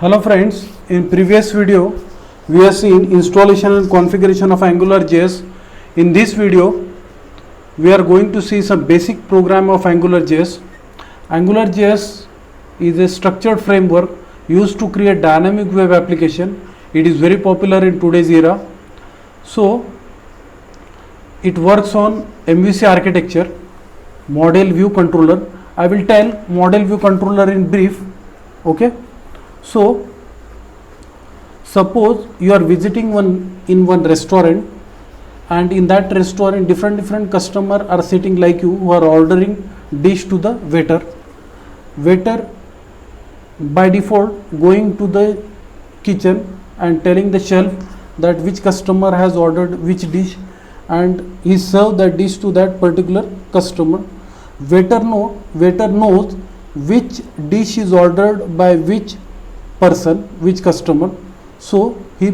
Hello friends, in previous video we have seen installation and configuration of AngularJS. In this video we are going to see some basic program of AngularJS. AngularJS is a structured framework used to create dynamic web application. It is very popular in today's era. So it works on MVC architecture, model view controller. I will tell model view controller in brief. Okay. So suppose you are visiting one restaurant, and in that restaurant different customer are sitting like you, who are ordering dish to the waiter. Waiter by default going to the kitchen and telling the shelf that which customer has ordered which dish, and he serve that dish to that particular customer. Waiter knows which dish is ordered by which person, which customer. So he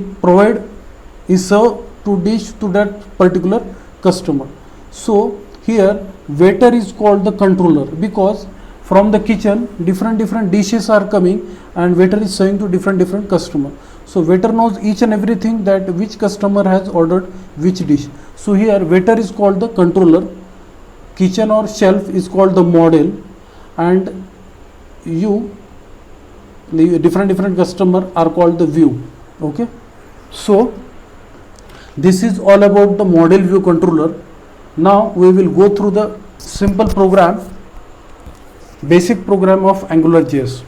serve to dish to that particular customer. So here waiter is called the controller, because from the kitchen different dishes are coming and waiter is serving to different customer. So waiter knows each and everything that which customer has ordered which dish. So here waiter is called the controller, kitchen or shelf is called the model, and the different customer are called the view. Okay, so this is all about the model view controller. Now we will go through the simple program, basic program of AngularJS.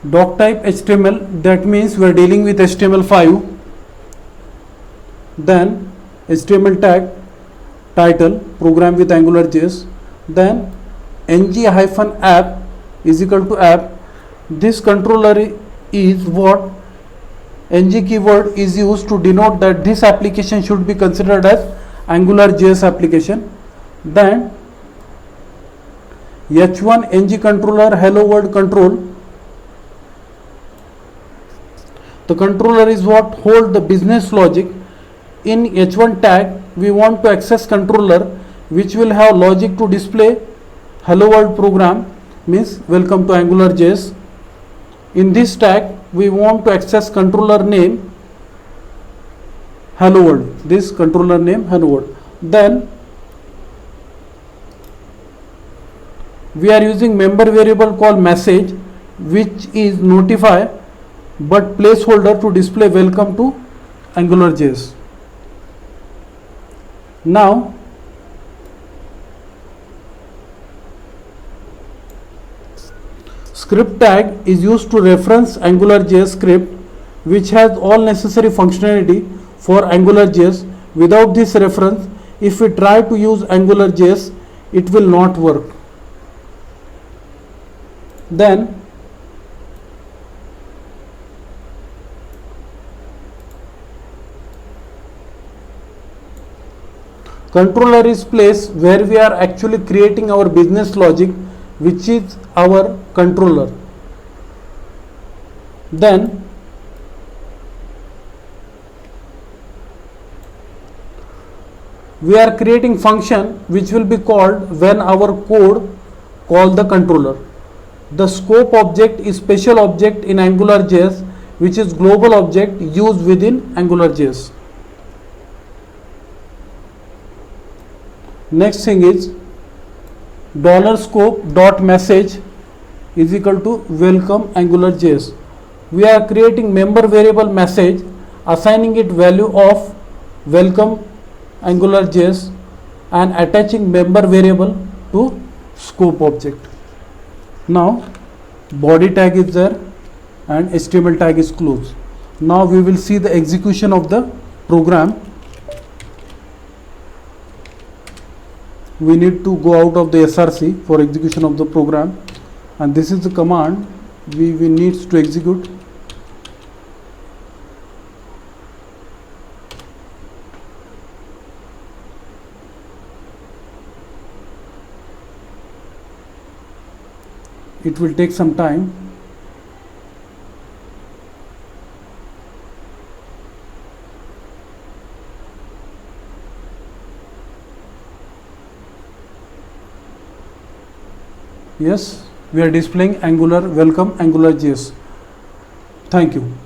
Doc type HTML, that means we are dealing with HTML5. Then HTML tag, title, program with AngularJS. Then ng-app is equal to app. This controller is what ng keyword is used to denote that this application should be considered as AngularJS application. Then h1 ng controller hello world control. The controller is what hold the business logic. In h1 tag we want to access controller which will have logic to display hello world program, means welcome to AngularJS. In this tag we want to access controller name hello world, this controller name hello world. Then we are using member variable called message, which is notify but placeholder to display welcome to AngularJS. Now script tag is used to reference AngularJS script which has all necessary functionality for AngularJS. Without this reference, if we try to use AngularJS, it will not work. Then controller is place where we are actually creating our business logic, which is our controller. Then we are creating function which will be called when our code call the controller. The scope object is special object in AngularJS, which is global object used within AngularJS. Next thing is $scope.message is equal to welcome AngularJS. We are creating member variable message, assigning it value of welcome AngularJS and attaching member variable to scope object. Now body tag is there and HTML tag is closed. Now we will see the execution of the program. We need to go out of the SRC for execution of the program, and this is the command we need to execute. It will take some time. Yes, we are displaying Angular, welcome AngularJS. Thank you.